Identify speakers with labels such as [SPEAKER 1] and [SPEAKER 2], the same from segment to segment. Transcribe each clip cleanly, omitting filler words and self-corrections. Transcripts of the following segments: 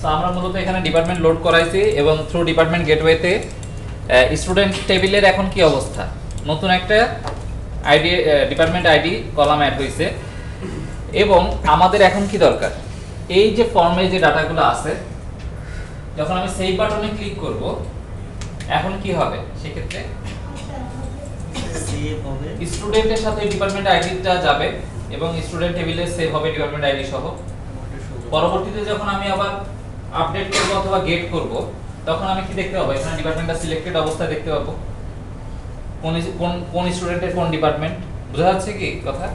[SPEAKER 1] তো আমরা মূলত এখানে ডিপার্টমেন্ট লোড করাইছি এবং থ্রু ডিপার্টমেন্ট গেটওয়েতে স্টুডেন্ট টেবিলের এখন কি অবস্থা, নতুন একটা ID department ID column add হয়েছে। এবং আমাদের এখন কি দরকার, এই যে ফর্মে যে ডাটাগুলো আছে, যখন আমি সেভ বাটনে ক্লিক করব এখন কি হবে, সেক্ষেত্রে
[SPEAKER 2] সেভ হবে,
[SPEAKER 1] স্টুডেন্টের সাথে ডিপার্টমেন্ট আইডিটা যাবে এবং স্টুডেন্ট টেবিলে সেভ হবে ডিপার্টমেন্ট আইডি সহ। পরবর্তীতে যখন আমি আবার আপডেট করব অথবা গেট করব, তখন আমি কি দেখতে পাবো, এখানে ডিপার্টমেন্টটা সিলেক্টেড অবস্থায় দেখতে পাবো কোন কোন কোন স্টুডেন্টের কোন ডিপার্টমেন্ট। বোঝা যাচ্ছে কি কথা?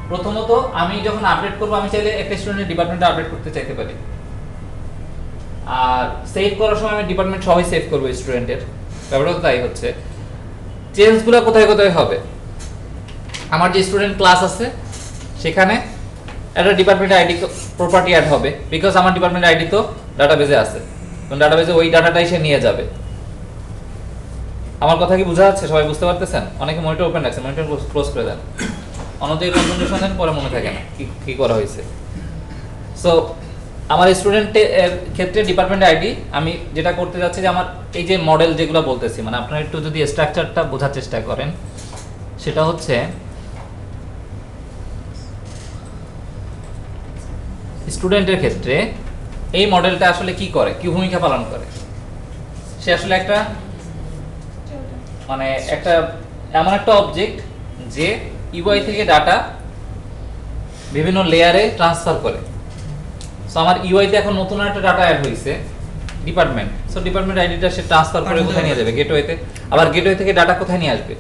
[SPEAKER 1] প্রথমত আমি যখন আপডেট করব, আমি চাইলে একটা স্টুডেন্টের ডিপার্টমেন্টটা আপডেট করতে চাইতে পারি, আর সেভ করার সময় আমি ডিপার্টমেন্ট সবাই সেভ করব স্টুডেন্টের। ব্যাপারটা তাই হচ্ছে। চেঞ্জগুলো কোথায় কোথায় হবে, আমার যে স্টুডেন্ট ক্লাস আছে সেখানে একটা ডিপার্টমেন্ট আইডি প্রপার্টি অ্যাড হবে, বিকজ আমার ডিপার্টমেন্ট আইডি তো ডাটাবেজে আছে, তো ডাটাবেজে ওই ডাটাটাই সে নিয়ে যাবে। আমার কথা কি বোঝা যাচ্ছে? সবাই বুঝতে পারতেছেন? অনেকে মনিটর ওপেন রাখছে, মনিটর ক্লোজ করে দেন, অন্যদের কনসেন্ট্রেশন দেন, পরে মনে থাকে না কি করা হয়েছে। সো আমার স্টুডেন্টের ক্ষেত্রে ডিপার্টমেন্ট আইডি আমি যেটা করতে যাচ্ছি, যে আমার এই যে মডেল যেগুলো বলতেছি, মানে আপনারা একটু যদি স্ট্রাকচারটা বোঝার চেষ্টা করেন, সেটা হচ্ছে স্টুডেন্টের ক্ষেত্রে এই মডেলটা আসলে কি করে, কি ভূমিকা পালন করে। সে আসলে একটা মানে একটা এমন একটা অবজেক্ট যে ইউআই থেকে ডাটা বিভিন্ন লেয়ারে ট্রান্সফার করে। সো আমার ইউআইতে এখন নতুন একটা ডাটা অ্যাড হয়েছে ডিপার্টমেন্ট, সো ডিপার্টমেন্ট আইডিটা সে ট্রান্সফার করে কোথায় নিয়ে যাবে, গেটওয়েতে। আবার গেটওয়ে থেকে ডাটা কোথায় নিয়ে আসবে,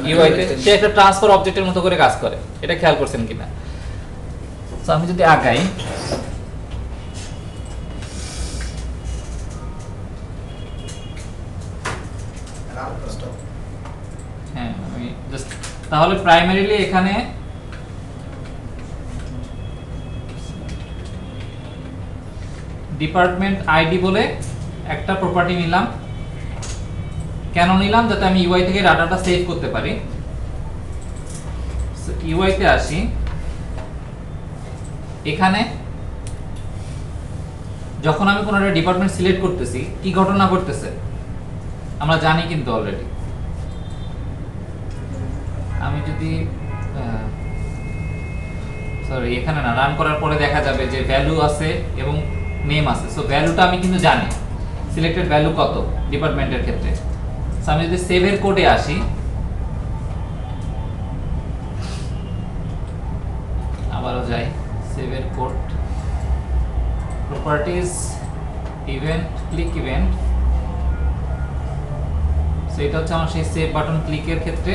[SPEAKER 1] ইউআইতে। সে একটা ট্রান্সফার অবজেক্টের মতো করে কাজ করে, এটা খেয়াল করছেন কিনা। সো আমি যদি আগাই, হ্যাঁ আমি জাস্ট তাহলে প্রাইমারিলি এখানে ডিপার্টমেন্ট আইডি বলে একটা প্রপার্টি নিলাম। কেন নিলাম? যাতে আমি ইউআই থেকে ডাটাটা সেভ করতে পারি। ইউআই তে আসি, এখানে যখন আমি কোনো একটা ডিপার্টমেন্ট সিলেক্ট করতেছি, কি ঘটনা ঘটতেছে আমরা জানি কিন্তু অলরেডি। আমি যদি সরি এখানে না, রান করার পরে দেখা যাবে যে ভ্যালু আছে এবং নেম আছে। সো ভ্যালুটা আমি কিন্তু জানি, সিলেক্টেড ভ্যালু কত ডিপার্টমেন্টের ক্ষেত্রে। সো আমি যদি সেভের কোডে আসি, আবারও যাই সেভের code, properties, event, click event. So এটা হচ্ছে আমার সেই সেভ বাটন ক্লিকের ক্ষেত্রে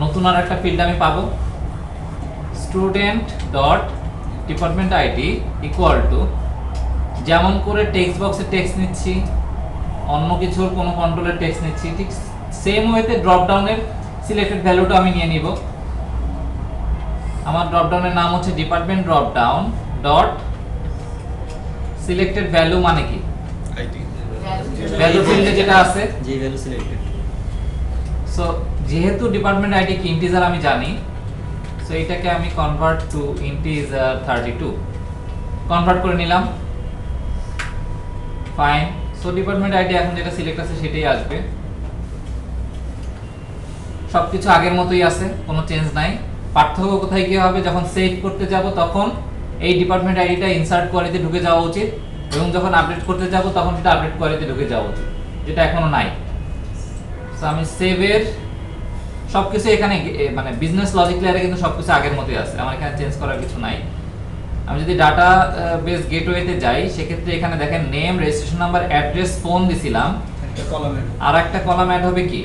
[SPEAKER 1] নতুন আর একটা ফিল্ড আমি পাবো, student dot department ID equal to, যেমন করে টেক্সট বক্সে টেক্সট নিচ্ছি, অন্য কিছুর কোনো কন্ট্রোলের টেক্সট নিচ্ছি, ঠিক সেম ওয়েতে ড্রপ ডাউনের সিলেক্টেড ভ্যালুটা আমি নিয়ে নিব। আমার ড্রপ ডাউনের নাম হচ্ছে department drop down dot selected value, মানে কি
[SPEAKER 3] আইডি
[SPEAKER 1] ভ্যালু ফিল্ডে যেটা আছে,
[SPEAKER 2] যে ভ্যালু সিলেক্টেড।
[SPEAKER 1] সো যেহেতু ডিপার্টমেন্ট আইডি কি ইন্টিজার আমি জানি, সো এটাকে আমি কনভার্ট টু ইন্টিজার 32 কনভার্ট করে নিলাম। ফাইন। সো ডিপার্টমেন্ট আইডি এখন যেটা সিলেক্ট আছে সেটাই আসবে, সবকিছু আগের মতোই আছে, কোনো চেঞ্জ নাই। পার্থক্য কোথায় কি হবে, যখন সেভ করতে যাব তখন এই ডিপার্টমেন্ট আইডিটা ইনসার্ট কোয়ারিতে ঢুকে যাওয়া উচিত, এবং যখন আপডেট করতে যাব তখন সেটা আপডেট কোয়ারিতে ঢুকে যাওয়া উচিত, যেটা এখনো নাই। সো আমি সেভের সবকিছু এখানে মানে বিজনেস লজিক লেয়ারে কিন্তু সবকিছু আগের মতোই আছে, আমার এখানে চেঞ্জ করার কিছু নাই। আমি যদি ডাটা বেস গেটওয়েতে যাই, সেক্ষেত্রে এখানে দেখেন name, registration number, address, phone দিছিলাম,
[SPEAKER 3] একটা কলামে
[SPEAKER 1] আর একটা কলাম অ্যাড হবে কি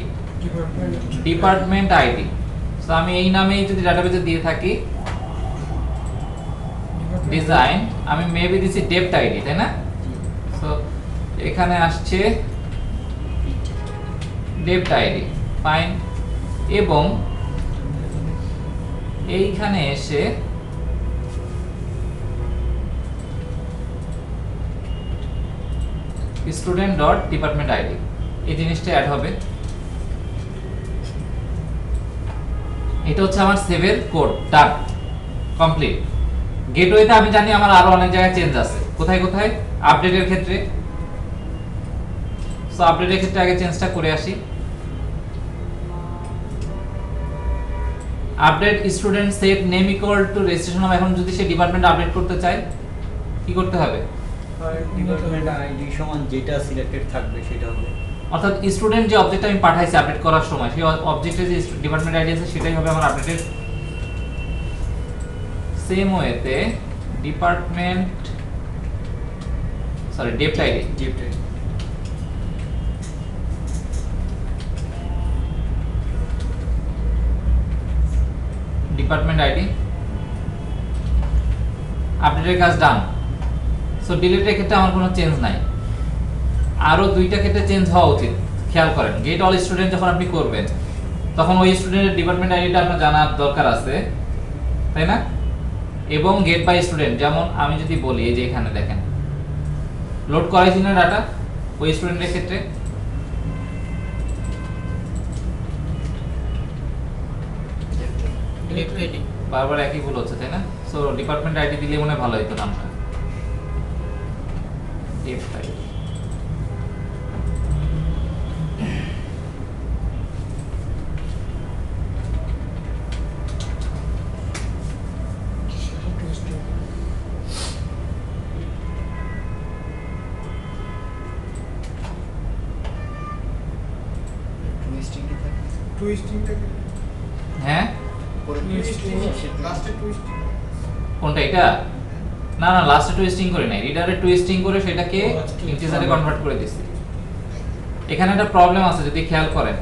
[SPEAKER 1] ডিপার্টমেন্ট আইডি। সো আমি এই নামেই যদি ডাটাবেজে দিয়ে থাকি ডিজাইন, আমি মেবি দিছি ডেপ্ট আইডি, তাই না? সো এখানে আসছে ডেপ্ট আইডি, ফাইন। এবং এইখানে এসে স্টুডেন্ট ডট ডিপার্টমেন্ট আইডি এই জিনিসটা অ্যাড হবে। এটা হচ্ছে আমার সেভের কোড, ডান, কমপ্লিট। গেটওয়েতে আমি জানি আমার আরো অনেক জায়গায় চেঞ্জ আছে, কোথায় কোথায়? আপডেটের ক্ষেত্রে। সো আপডেটের ক্ষেত্রে আগে চেঞ্জটা করে আসি। Update student set name equal to registration নাম। এখন যদি সে ডিপার্টমেন্ট আপডেট করতে চায় কি করতে হবে?
[SPEAKER 2] ডিপার্টমেন্ট আইডি সমান যেটা সিলেক্টেড থাকবে সেটা হবে।
[SPEAKER 1] অর্থাৎ স্টুডেন্ট যে অবজেক্ট আমি পাঠাইছি আপডেট করার সময় সেই অবজেক্টে যে ডিপার্টমেন্ট আইডি আছে সেটাই হবে আমার আপডেটের। সেম ওয়েতে ডিপার্টমেন্ট ডেপ্ট আইডি ডিপার্টমেন্ট আইডি আপডেটের কাজ ডান। সো ডিলিটের ক্ষেত্রে আমার কোনো চেঞ্জ নাই। আরো দুইটা ক্ষেত্রে চেঞ্জ হওয়া উচিত, খেয়াল করেন। গেট অল স্টুডেন্ট যখন আপনি করবেন তখন ওই স্টুডেন্টের ডিপার্টমেন্ট আইডিটা আপনার জানার দরকার আছে, তাই না? এবং গেট বাই স্টুডেন্ট, যেমন আমি যদি বলি এই যে এখানে দেখেন লোড করাইছি না ডাটা ওই স্টুডেন্টের ক্ষেত্রে, বারবার একই ভুল হচ্ছে, তাই না? সো ডিপার্টমেন্ট আইডি দিলে মনে হয় ভালো হতো নামটা। ডেপ্ট আইডি হ্যাঁ কোনটা এটা? না না লাস্টে টুইস্টিং করে নাই, রিডারে টুইস্টিং করে সেটাকে ইন্টিজারে কনভার্ট করে দিছি। এখানে একটা প্রবলেম আছে যদি খেয়াল করেন,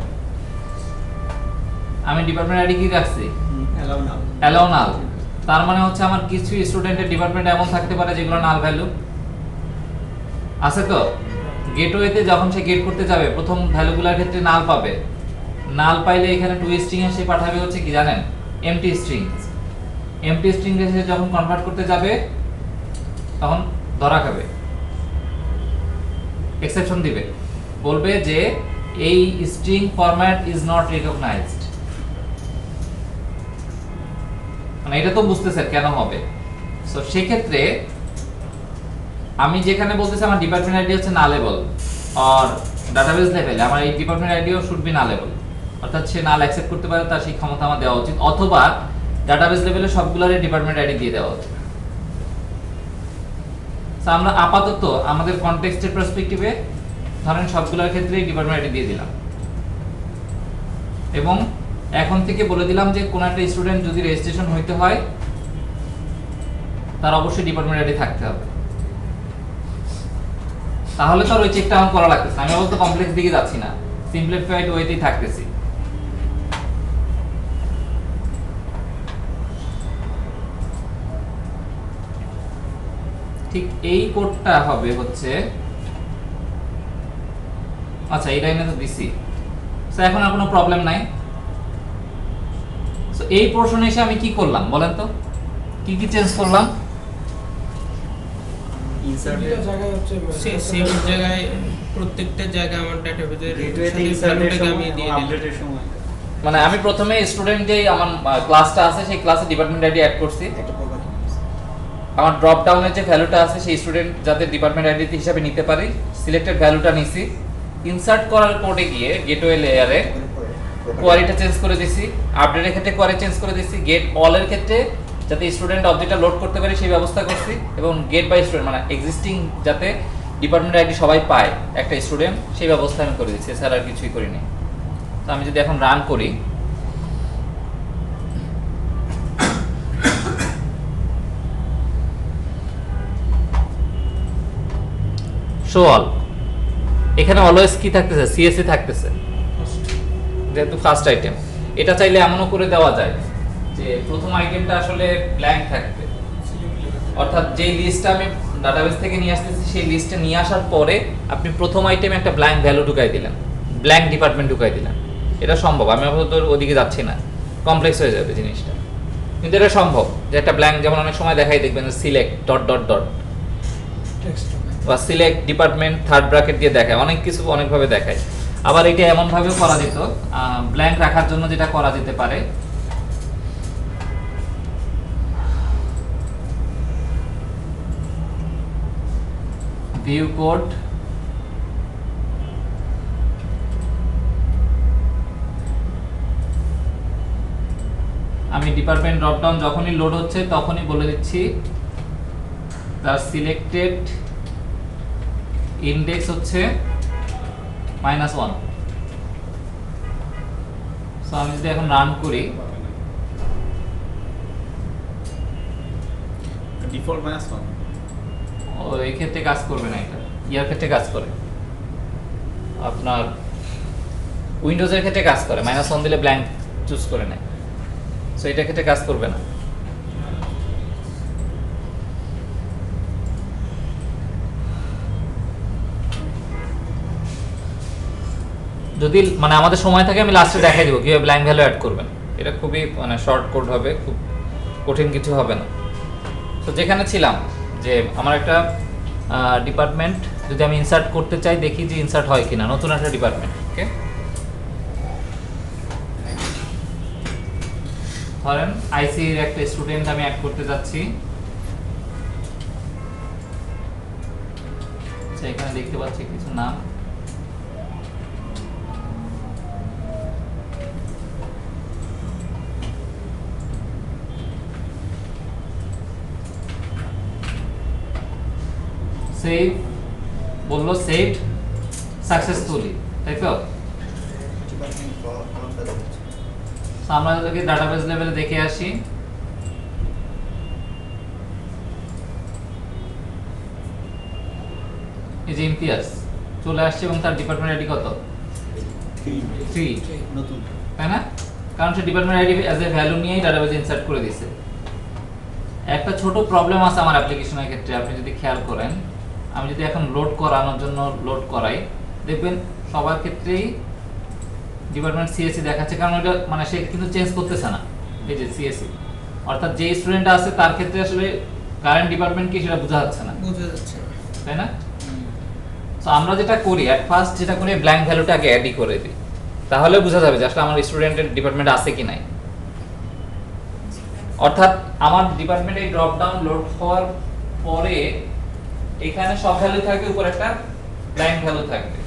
[SPEAKER 1] আমি ডিপার্টমেন্ট আইডি কি রাখছি? অ্যালাউ নাল। তার মানে হচ্ছে আমার কিছু স্টুডেন্টের ডিপার্টমেন্ট এমন থাকতে পারে যেগুলো নাল ভ্যালু আছে। তো গেটওয়েতে যখন সে গেট করতে যাবে প্রথম ভ্যালুগুলোর ক্ষেত্রে নাল পাবে। নাল পাইলে এখানে টুইস্টিং এ সে পাঠাবে হচ্ছে কি জানেন? MT string. এমটি স্ট্রিং এ সে যখন কনভার্ট করতে যাবে তখন ধরা খাবে, এক্সেপশন দিবে, বলবে যে এই string format is not recognized. মানে এটা তো বুঝতেছেন কেন হবে। সো সেক্ষেত্রে আমি যেখানে বলতেছি আমার ডিপার্টমেন্ট আইডি হচ্ছে নালেবল আর ডাটাবেস লেভেলে আমার এই ডিপার্টমেন্ট আইডিও শুড বি নালেবল, অর্থাৎ সে নাল অ্যাকসেপ্ট করতে পারে, তার সেই ক্ষমতা আমার দেওয়া উচিত, অথবা ডাটাবেস লেভেলে সবগুলোরই ডিপার্টমেন্ট আইডি দিয়ে দেওয়া উচিত। সো আমরা আপাতত আমাদের কনটেক্সটের পার্সপেক্টিভে ধরেন সবগুলোর ক্ষেত্রেই ডিপার্টমেন্ট আইডি দিয়ে দিলাম, এবং এখন থেকে বলে দিলাম যে কোন একটা স্টুডেন্ট যদি রেজিস্ট্রেশন হইতে হয় তার অবশ্যই ডিপার্টমেন্ট আইডি থাকতে হবে। তাহলে তো আর ওই চেকটা আমার করা লাগতেছে না, আমি বলতে কমপ্লেক্স দিকে যাচ্ছি না, সিম্পলিফাইড ওয়েতেই থাকতেছি। ঠিক এই কোডটা হবে হচ্ছে, আচ্ছা এই লাইনে তো দিছি। সো এখন আর কোনো প্রবলেম নাই। সো এই পোরশনে এসে আমি কি করলাম বলেন তো, কি কি চেঞ্জ করলাম?
[SPEAKER 3] ইনসার্টের জায়গায় হচ্ছে সেম জায়গায় প্রত্যেকটা জায়গায় আমার ডাটাবেজের
[SPEAKER 2] গেটওয়েতে ইনসার্টের সময় আপডেটের সময়
[SPEAKER 1] মানে আমি প্রথমে স্টুডেন্ট যেই আমার ক্লাসটা আছে সেই ক্লাসে ডিপার্টমেন্ট আইডি অ্যাড করছি। আমার ড্রপ ডাউনের যে ভ্যালুটা আছে সেই স্টুডেন্ট যাতে ডিপার্টমেন্ট আইডি হিসাবে নিতে পারি সিলেক্টেড ভ্যালুটা নিছি। ইনসার্ট করার কোডে গিয়ে গেটওয়ে লেয়ারে কোয়ারিটা চেঞ্জ করে দিছি, আপডেটের ক্ষেত্রে কোয়ারি চেঞ্জ করে দিছি, গেট অল এর ক্ষেত্রে যাতে স্টুডেন্ট অবজেক্টটা লোড করতে পারে সেই ব্যবস্থা করছি, এবং গেট বাই স্টুডেন্ট মানে এক্সিস্টিং যাতে ডিপার্টমেন্ট আইডি সবাই পায় একটা স্টুডেন্ট সেই ব্যবস্থা আমি করে দিচ্ছি, এছাড়া আর কিছুই করিনি। তো আমি যদি এখন রান করি শো অল, এখানে অলওয়েজ কি থাকতেছে? সিএসসি থাকতেছে যেহেতু ফার্স্ট আইটেম। এটা চাইলে এমনও করে দেওয়া যায় যে প্রথম আইটেমটা আসলে ব্ল্যাঙ্ক থাকবে, অর্থাৎ যেই লিস্টটা আমি ডাটাবেস থেকে নিয়ে আসতেছি সেই লিস্টে নিয়ে আসার পরে আপনি প্রথম আইটেমে একটা ব্ল্যাঙ্ক ভ্যালু ঢুকাই দিলেন, ব্ল্যাঙ্ক ডিপার্টমেন্ট ঢুকাই দিলেন। এটা সম্ভব, আমি আপাতত ওদিকে যাচ্ছি না, কমপ্লেক্স হয়ে যাবে জিনিসটা, কিন্তু এটা সম্ভব যে একটা ব্ল্যাঙ্ক, যেমন অনেক সময় দেখাই দেখবেন সিলেক্ট ডট ডট ডট বা সিলেক্ট ডিপার্টমেন্ট থার্ড ব্র্যাকেট দিয়ে দেখায়, অনেক কিছু অনেকভাবে দেখায়। আবার এটা এমনভাবেও করা যেত, ব্ল্যাঙ্ক রাখার জন্য যেটা করা যেতে পারে ভিউ কোড, আমি ডিপার্টমেন্ট ড্রপ ডাউন যখনই লোড হচ্ছে তখনই বলে দিচ্ছি তার সিলেক্টেড ইনডেক্স হচ্ছে -1। সো আমি যদি এখন রান করি,
[SPEAKER 4] ডিফল্ট -1
[SPEAKER 1] ও এই ক্ষেত্রে কাজ করবে না, এটা ইয়ার ক্ষেত্রে কাজ করে, আপনার উইন্ডোজের ক্ষেত্রে কাজ করে। -1 দিলে ব্ল্যাঙ্ক চুজ করে নেয়, সো এটা ক্ষেত্রে কাজ করবে না। যদি মানে আমাদের সময় থাকে আমি লাস্টে দেখাই দেবো কিভাবে ব্ল্যাঙ্ক ভ্যালু অ্যাড করবেন। এটা খুবই মানে শর্ট কোড হবে, খুব কঠিন কিছু হবে না। তো যেখানে ছিলাম যে আমার একটা ডিপার্টমেন্ট যদি আমি ইনসার্ট করতে চাই, দেখি যে ইনসার্ট হয় কিনা, নতুন একটা ডিপার্টমেন্ট। ওকে, ধরেন আইসির একটা স্টুডেন্ট আমি অ্যাড করতে যাচ্ছি। এখানে দেখতে পাচ্ছি কিছু নাম, সেভ বললো, সেভ সাকসেসফুলি, তাই তো? So, আমরা যদি ডাটাবেস লেভেলে দেখে আসি, এই যে ইমতিয়াজ চলে আসছে এবং তার ডিপার্টমেন্ট আইডি কত? 3,
[SPEAKER 2] নতুন।
[SPEAKER 1] তাই না? কারণ সে department ID as a value নিয়েই ডাটাবেসে ইনসার্ট করে দিয়েছে। একটা ছোট প্রবলেম আছে আমার অ্যাপ্লিকেশনের ক্ষেত্রে, আপনি যদি খেয়াল করেন, আমি যদি এখন লোড করানোর জন্য লোড করাই, দেখবেন সবার ক্ষেত্রেই ডিপার্টমেন্ট সিএসসি দেখাচ্ছে, কারণ ওটা মানে সে কিন্তু চেঞ্জ করতেছে না। এই যে সিএসসি, অর্থাৎ যে স্টুডেন্ট আছে তার ক্ষেত্রে আসলে কারেন্ট ডিপার্টমেন্ট কি সেটা বোঝা যাচ্ছে না,
[SPEAKER 3] বোঝা যাচ্ছে,
[SPEAKER 1] তাই না? তো আমরা যেটা করি অ্যাট ফার্স্ট, যেটা করি ব্ল্যাঙ্ক ভ্যালুটা আগে অ্যাডই করে দিই, তাহলে বোঝা যাবে যে আসলে আমার স্টুডেন্টের ডিপার্টমেন্ট আছে কি নাই। অর্থাৎ আমার ডিপার্টমেন্টে ড্রপ ডাউন লোড হওয়ার পরে এখানে সব ভ্যালু থাকবে, উপর একটা ব্ল্যাঙ্ক ভ্যালু থাকবে।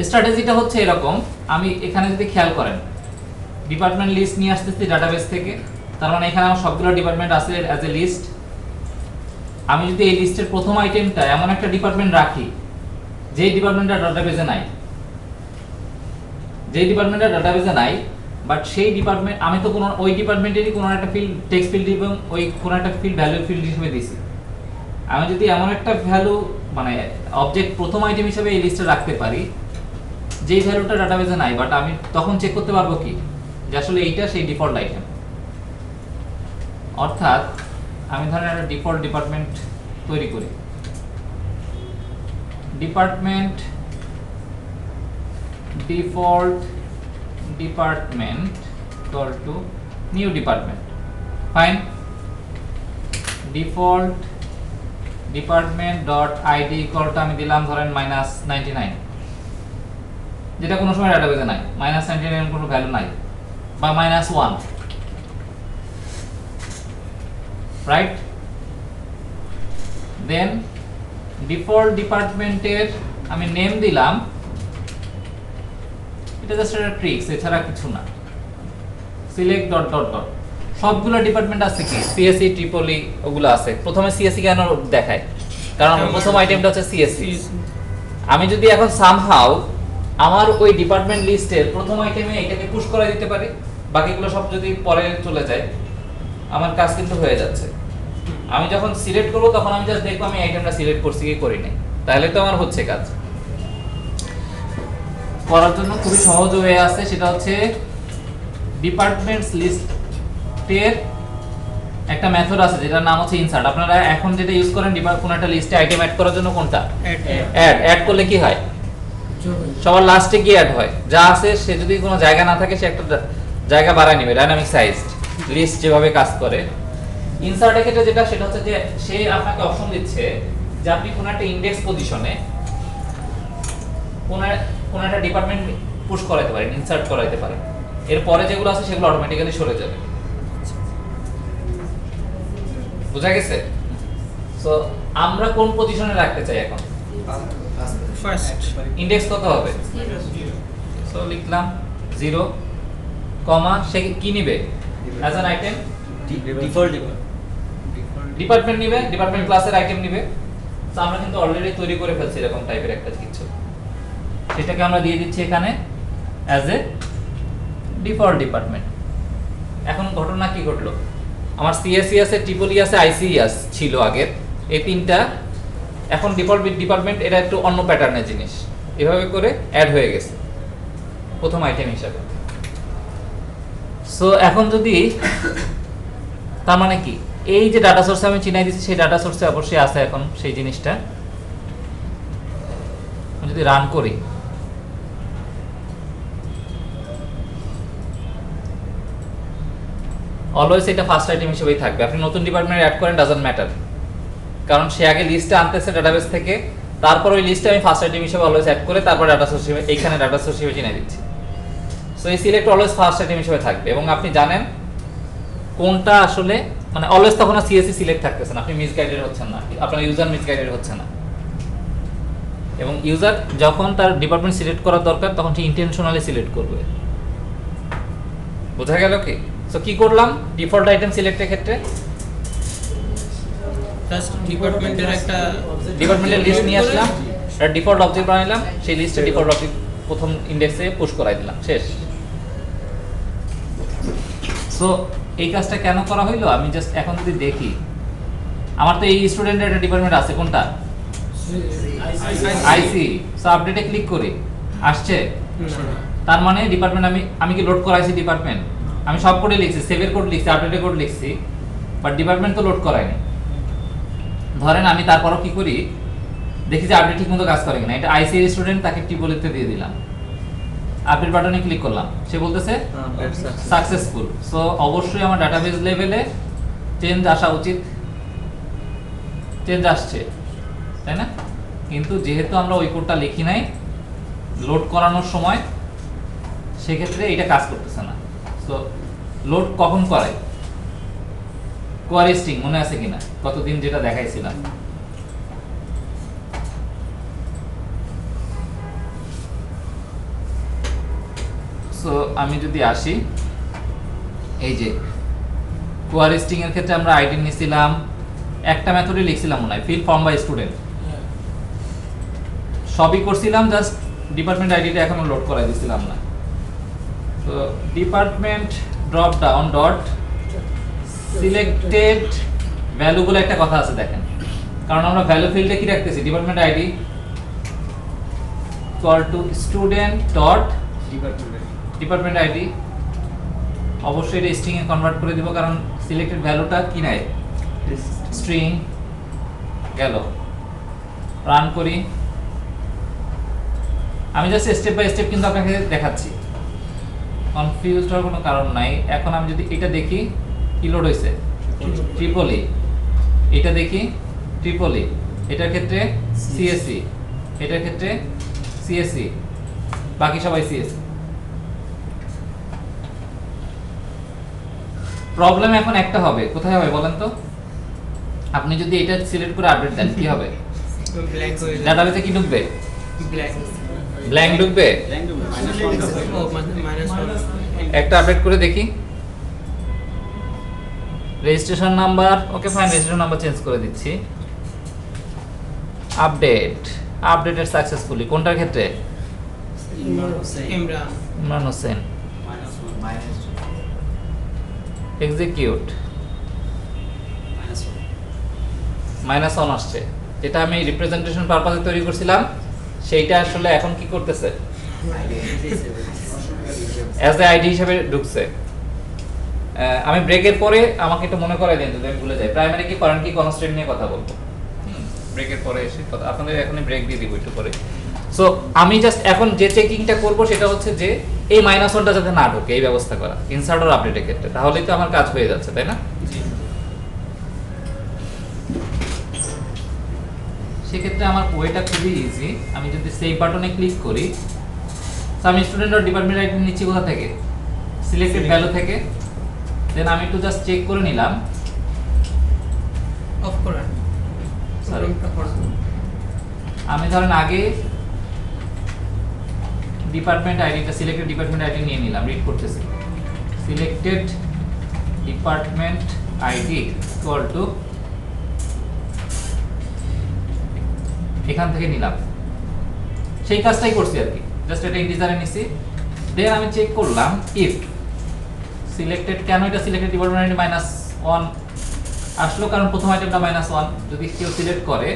[SPEAKER 1] স্ট্র্যাটেজিটা হচ্ছে এরকম, আমি এখানে যদি খেয়াল করেন ডিপার্টমেন্ট লিস্ট নিয়ে আসতেছি ডাটাবেস থেকে, তার মানে এখানে আমার সবগুলো ডিপার্টমেন্ট আছে অ্যাজ এ লিস্ট। আমি যদি এই লিস্টের প্রথম আইটেমটা এমন একটা ডিপার্টমেন্ট রাখি যেই ডিপার্টমেন্টটা ডাটাবেসে নাই, যেই ডিপার্টমেন্টটা ডাটাবেসে নাই, বাট সেই ডিপার্টমেন্ট আমি তো কোনো ওই ডিপার্টমেন্টেরই কোনো একটা ফিল্ড, টেক্সট ফিল্ড এবং ওই কোনো একটা ফিল্ড ভ্যালু ফিল্ড হিসেবে দিছি। আমি যদি এমন একটা ভ্যালু মানে অবজেক্ট প্রথম আইটেম হিসেবে এই লিস্টে রাখতে পারি যেই ভ্যালুটা ডাটাবেসে নাই, বাট আমি তখন চেক করতে পারবো কি যে আসলে এইটা সেই ডিফল্ট আইটেম। অর্থাৎ আমি ধরেন একটা ডিফল্ট ডিপার্টমেন্ট তৈরি করি, department default department equal to new department, fine. Default department dot ID equal to আমি দিলাম ধরেন -99, যেটা কোনো সময় ডাটাবেসে নাই, -99 কোনো ভ্যালু নাই, বা -1, রাইট? দেন ডিফল্ট ডিপার্টমেন্টের আমি নেম দিলাম, এটা জাস্ট একটা ট্রিক্স, এছাড়া কিছু না। সিলেক্ট ডট ডট ডট, সবগুলো ডিপার্টমেন্ট আছে কি সিএসসি ট্রিপলি ওগুলো আছে। প্রথমে সিএসসি কেন দেখায়? কারণ প্রথম আইটেমটা হচ্ছে সিএসসি। আমি যদি এখন সামহাউ আমার ওই ডিপার্টমেন্ট লিস্টের প্রথম আইটেমে এটাকে পুশ করে দিতে পারি, বাকিগুলো সব যদি পরে চলে যায়, আমার কাজ কিন্তু হয়ে যাচ্ছে। আমি যখন সিলেক্ট করব তখন আমি জাস্ট দেখব আমি আইটেমটা সিলেক্ট করছি কি করি নাই, তাহলে তো আমার হচ্ছে কাজ। করার জন্য খুবই সহজ ওয়ে আছে, সেটা হচ্ছে ডিপার্টমেন্টস লিস্টের একটা মেথড আছে যেটার নাম হচ্ছে ইনসার্ট। আপনারা এখন যেটা ইউজ করেন কোন একটা লিস্টে আইটেম অ্যাড করার জন্য, কোনটা? অ্যাড করলে কি হয়? সবার লাস্টে কি অ্যাড হয়? যা আছে সে যদি কোনো জায়গা না থাকে সে একটা জায়গা বাড়ায় নেবে, ডাইনামিক সাইজড লিস্ট যেভাবে কাজ করে। ইনসার্টের ক্ষেত্রে যেটা, সেটা হচ্ছে যে সে আপনাকে অপশন দিচ্ছে যে আপনি কোন একটা ইনডেক্স পজিশনে কোন একটা ডিপার্টমেন্ট পুশ করাইতে পারেন, ইনসার্ট করাইতে পারেন। এরপরে যেগুলো আছে সেগুলো অটোমেটিক্যালি সরে যাবে। বুঝা গেছে? সো আমরা কোন পজিশনে রাখতে চাই এখন?
[SPEAKER 3] ফার্স্ট
[SPEAKER 1] ইন্ডেক্স কত হবে? সো লিখলাম 0 কমা সে কি নিবে as an item?
[SPEAKER 2] Default
[SPEAKER 1] department নিবে, ডিপার্টমেন্ট ক্লাসের আইটেম নিবে। তো আমরা কিন্তু অলরেডি তৈরি করে ফেলছি এরকম টাইপের একটা কিছু, সেটাকে আমরা দিয়ে দিচ্ছি এখানে অ্যাজ এ ডিফল্ট ডিপার্টমেন্ট। এখন ঘটনা কি ঘটলো, আমার সিএসসি আছে, ট্রিপলি আছে, আইসিএস ছিল আগের, এই তিনটা এখন ডিফল্ট ডিপার্টমেন্ট। এটা একটু অন্য প্যাটার্নের জিনিস, এভাবে করে অ্যাড হয়ে গেছে প্রথম আইটেম হিসাবে। সো এখন যদি তার মানে কি, এই যে ডাটা সোর্সে আমি চিনাই দিচ্ছি সেই ডাটা সোর্সে অবশ্যই আছে এখন সেই জিনিসটা। আমি যদি রান করি, অলওয়েজ এটা ফার্স্ট আইটেম হিসেবেই থাকবে। আপনি নতুন ডিপার্টমেন্ট অ্যাড করেন, ডাজন্ট ম্যাটার, কারণ সে আগে লিস্টে আনতেছে ডাটাবেস থেকে, তারপর ওই লিস্টে আমি ফার্স্ট আইটেম হিসেবে অলওয়েজ অ্যাড করে তারপর ডাটা সোর্স হিসেবে এইখানে ডাটা সোর্স হিসেবে চিনাই দিচ্ছি। সো এই সিলেক্ট অলওয়েজ ফার্স্ট আইটেম হিসেবে থাকবে, এবং আপনি জানেন কোনটা আসলে মানে অলওয়েজ তখন আর সিএসসি সিলেক্ট থাকতেছে না, আপনি মিসগাইডেড হচ্ছেন না, আপনার ইউজার মিসগাইডেড হচ্ছে না। এবং ইউজার যখন তার ডিপার্টমেন্ট সিলেক্ট করার দরকার তখন সে ইন্টেনশনালি সিলেক্ট করবে। বোঝা গেল কি? সো কি করলাম, ডিফল্ট আইটেম সিলেক্টের ক্ষেত্রে
[SPEAKER 3] জাস্ট ডিপার্টমেন্টের একটা
[SPEAKER 1] ডিপার্টমেন্টের লিস্ট নিয়ে আসলাম, একটা ডিফল্ট অবজেক্ট বানাইলাম, সেই লিস্টে ডিফল্ট অবজেক্ট প্রথম ইন্ডেক্সে পুশ করাই দিলাম, শেষ। সো এই কাজটা কেন করা হইলো, আমি জাস্ট এখন যদি দেখি, আমার তো এই স্টুডেন্টের একটা ডিপার্টমেন্ট আছে, কোনটা? আইসি। সো আপডেটে ক্লিক করি, আসছে। তার মানে ডিপার্টমেন্ট আমি কি লোড করাইছি ডিপার্টমেন্ট? আমি সব কোডে লিখছি, সেভের কোড লিখছি, আপডেটের কোড লিখছি, বাট ডিপার্টমেন্ট তো লোড করাইনি। ধরেন আমি তারপরও কি করি, দেখি যে আপডেট ঠিকমতো কাজ করে কিনা। এটা আইসি স্টুডেন্ট, তাকে টিপলিতে দিয়ে দিলাম, আপডেট বাটনে ক্লিক করলাম, সে বলতেছে সাকসেসফুল। সো অবশ্যই আমার ডাটাবেস লেভেলে চেঞ্জ আসা উচিত, চেঞ্জ আসছে, তাই না? কিন্তু যেহেতু আমরা ওই কোডটা লিখি নাই লোড করানোর সময়, সেক্ষেত্রে এটা কাজ করতেছে না। সো লোড কখন করে? কোয়ারি স্ট্রিং মনে আছে কিনা কতদিন যেটা দেখাইছিলাম? সো আমি যদি আসি, এই যে কোয়ারি স্ট্রিং এর ক্ষেত্রে আমরা আইডি নিছিলাম, একটা মেথডে লিখছিলাম মনে হয় ফিল ফর্ম বাই স্টুডেন্ট, সবই করছিলাম, জাস্ট ডিপার্টমেন্ট আইডিটা এখনো লোড করাই দিছিলাম না। তো department drop down dot selected value বলে একটা কথা আছে দেখেন, কারণ আমরা ভ্যালু ফিল্ডে কি রাখতেছি, department ID equal to student dot department ID. অবশ্যই এটা স্ট্রিং এ কনভার্ট করে দিব, কারণ সিলেক্টেড ভ্যালুটা কি নাই, স্ট্রিং। গেল, রান করি। আমি জাস্ট স্টেপ বাই স্টেপ কিন্তু আপনাকে দেখাচ্ছি, কনফিউজড হওয়ার কোনো কারণ নাই। এখন আমি যদি এটা দেখি, কি লোড হয়েছে, ট্রিপলি। এটা দেখি ট্রিপলি, এটার ক্ষেত্রে সিএসসি, এটার ক্ষেত্রে সিএসসি, বাকি সবাই সিএসসি। প্রবলেম এখন একটা হবে, কোথায় হবে বলেন তো? আপনি যদি এটা সিলেক্ট করে আপডেট দেন কি হবে?
[SPEAKER 3] ব্ল্যাঙ্ক হয়ে যাবে,
[SPEAKER 1] ডাটাবেসে কি ঢুকবে?
[SPEAKER 3] ব্ল্যাঙ্ক
[SPEAKER 1] ব্ল্যাঙ্ক ঢুকবে।
[SPEAKER 3] ও -1
[SPEAKER 1] একটা আপডেট করে দেখি, registration number, okay fine, registration number change করে দিচ্ছি। আপডেট, আপডেটেড সাকসেসফুলি, কোনটার ক্ষেত্রে? ইমরান হোসেন। এক্সিকিউট, -1 আসছে, যেটা আমি রিপ্রেজেন্টেশন পারপাসে তৈরি করছিলাম, সেইটা আসলে এখন কি করতেছে, অ্যাজ এ আইডি হিসেবে ঢুকছে। আমি ব্রেকের পরে আমাকে একটু মনে করাই দিন যদি আমি ভুলে যাই, প্রাইমারি কি ফরেন কি কনস্ট্রেন্ট নিয়ে কথা বলবো, ব্রেকের পরে এসে কথা, আপনাদের এখনই ব্রেক দিয়ে দিব একটু পরে। সো আমি জাস্ট এখন যে চেকিংটা করব সেটা হচ্ছে যে এই -1টা যাতে না ঢোকে, এই ব্যবস্থা করা ইনসার্ট আর আপডেটের ক্ষেত্রে, তাহলেই তো আমার কাজ হয়ে যাচ্ছে, তাই না? সেক্ষেত্রে আমার ওয়েটা খুবই ইজি। আমি যদি সেভ বাটনে ক্লিক করি, আমি স্টুডেন্ট আর ডিপার্টমেন্ট আইডি নিচ্ছি কোথা থেকে, সিলেক্টেড ভ্যালু থেকে দেন আমি একটু জাস্ট চেক করে নিলাম
[SPEAKER 3] অফ করেন
[SPEAKER 1] Sorry.
[SPEAKER 3] প্রোগ্রামটা করেন।
[SPEAKER 1] আমি ধরেন আগে ডিপার্টমেন্ট আইডিটা সিলেক্টেড ডিপার্টমেন্ট আইডি নিয়ে নিলাম রিড করতেছি selected department ID equal to এখান থেকে নিলাম সেই কাজটাই করছি আর কি জাস্ট এটা ইন্টিজারে নিছি দেন আমি চেক করলাম ইফ সিলেক্টেড কেন এটা সিলেক্টেড ডিপার্টমেন্ট আইডি -1 আসলো কারণ প্রথম আইটেমটা -1 যদি কেউ সিলেক্ট করে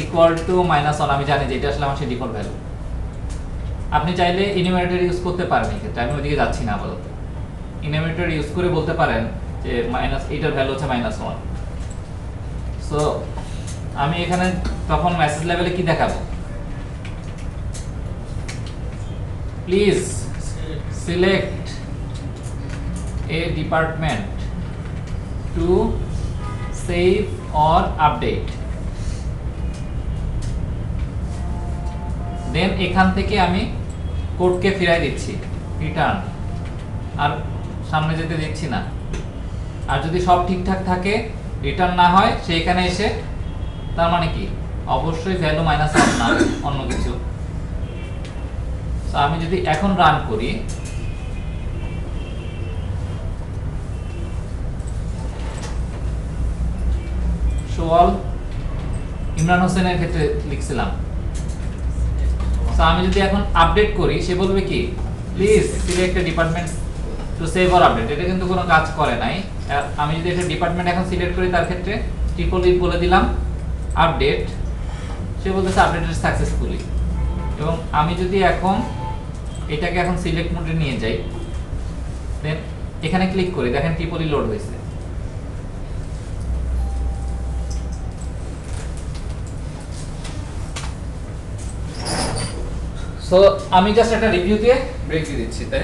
[SPEAKER 1] ইকুয়াল টু -1 আমি জানি যে এটা আসলে আমার সেই ডিফল্ট ভ্যালু আপনি চাইলে ইনুমারেটর ইউজ করতে পারেন এই ক্ষেত্রে আমি ওইদিকে যাচ্ছি না আপাতত ইনুমারেটর ইউজ করে বলতে পারেন যে এটার ভ্যালু হচ্ছে -1 সো আমি এখানে তখন মেসেজ লেভেলে কি দেখাবো please select a department to save or update দেন এখান থেকে আমি কোডকে ফিরাই দিচ্ছি রিটার্ন আর সামনে যেতে দিচ্ছি না আর যদি সব ঠিকঠাক থাকে রিটার্ন না হয় সেইখানে এসে তার মানে কি অবশ্যই ভ্যালু -1 না অন্য কিছু তো আমি যদি এখন রান করি সোয়াল ইমরান হোসেনের ক্ষেত্রে লিখছিলাম তো আমি যদি এখন আপডেট করি সে বলবে কি please select A department to save or update এটা কিন্তু কোনো কাজ করে নাই আমি যদি একটা ডিপার্টমেন্ট এখন সিলেক্ট করি তার ক্ষেত্রে ট্রিপল বলে দিলাম আপডেট সে বলতেছে আপডেটেড সাকসেসফুলি এবং আমি যদি এখন এটাকে এখন সিলেক্ট মোডে নিয়ে যাই দেন এখানে ক্লিক করি দেখেন ট্রিপল লোড হয়েছে সো আমি জাস্ট একটা রিভিউ দিয়ে ব্রেক দিয়ে দিচ্ছি তাই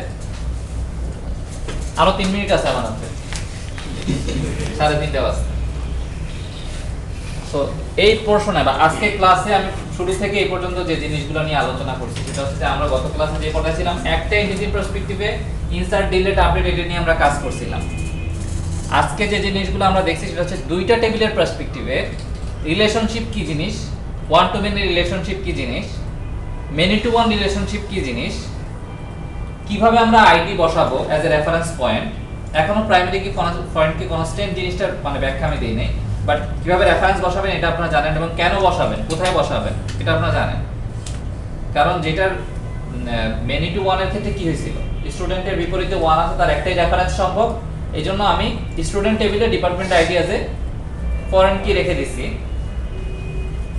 [SPEAKER 1] আরো 3 মিনিট আছে আমার হাতে 3:30 বাজে সো এই পোরশনে বা আজকে ক্লাসে আমি শুরু থেকে এই পর্যন্ত যে জিনিসগুলো নিয়ে আলোচনা করছি সেটা হচ্ছে আমরা গত ক্লাসে যে পড়াছিলাম একটা এন্টিটি পার্সপেক্টিভে ইনসার্ট ডিলিট আপডেট এটা নিয়ে আমরা কাজ করছিলাম আজকে যে জিনিসগুলো আমরা দেখছি সেটা হচ্ছে দুইটা টেবিলের পার্সপেক্টিভে রিলেশনশিপ কি জিনিস ওয়ান টু মেনি রিলেশনশিপ কি জিনিস মেনি টু ওয়ান রিলেশনশিপ কি জিনিস কিভাবে আমরা আইডি বসাবো অ্যাজ এ রেফারেন্স পয়েন্ট এখনো প্রাইমারি কি পয়েন্ট কি কনস্ট্যান্ট জিনিসটা মানে ব্যাখ্যা আমি দেই নাই বাট কিভাবে রেফারেন্স বসাবেন এটা আপনারা জানেন এবং কেন বসাবেন কোথায় বসাবেন এটা আপনারা জানেন কারণ যেটার মেনি টু ওয়ান এর ক্ষেত্রে কি হয়েছিল স্টুডেন্টের বিপরীতে ওয়ান আছে তার একটাই রেফারেন্স সম্ভব এইজন্য আমি স্টুডেন্ট টেবিলে ডিপার্টমেন্ট আইডি আছে ফরেন কি রেখে দিছি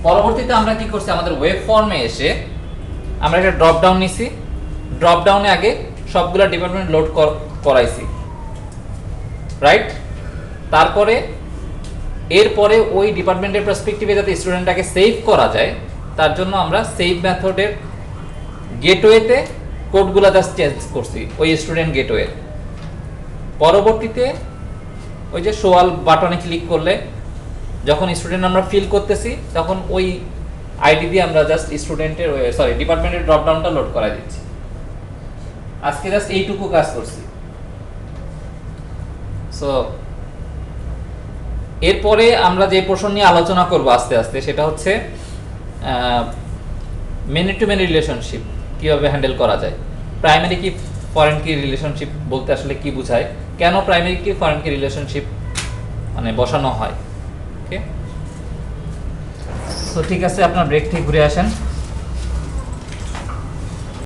[SPEAKER 1] পরবর্তীতে আমরা কি করছি আমাদের ওয়েব ফর্মে এসে আমরা একটা ড্রপ ডাউন নিছি ড্রপ ডাউনে আগে সবগুলা ডিপার্টমেন্ট লোড করাইছি রাইট তারপরে এরপরে ওই ডিপার্টমেন্টের পার্সপেক্টিভে যাতে স্টুডেন্টটাকে সেভ করা যায় তার জন্য আমরা সেভ মেথডের গেটওয়েতে কোডগুলো জাস্ট চেঞ্জ করছি ওই স্টুডেন্ট গেটওয়ে পরবর্তীতে ওই যে শোয়াল বাটনে ক্লিক করলে যখন স্টুডেন্ট আমরা ফিল করতেছি তখন ওই আইডি দিয়ে আমরা জাস্ট স্টুডেন্টের ডিপার্টমেন্টের ড্রপ ডাউনটা লোড করা দিচ্ছি আজকে জাস্ট এইটুকু কাজ করছি সো এরপরে আমরা যে পোর্শন নিয়ে আলোচনা করব আস্তে আস্তে সেটা হচ্ছে মেনি টু মেনি রিলেশনশিপ কিভাবে হ্যান্ডেল করা যায় প্রাইমারি কি ফরেন কি রিলেশনশিপ বলতে আসলে কি বোঝায় কেন প্রাইমারি কি ফরেন কি রিলেশনশিপ মানে বসানো হয় ওকে তো ঠিক আছে আপনার ব্রেক থেকে ঘুরে আসেন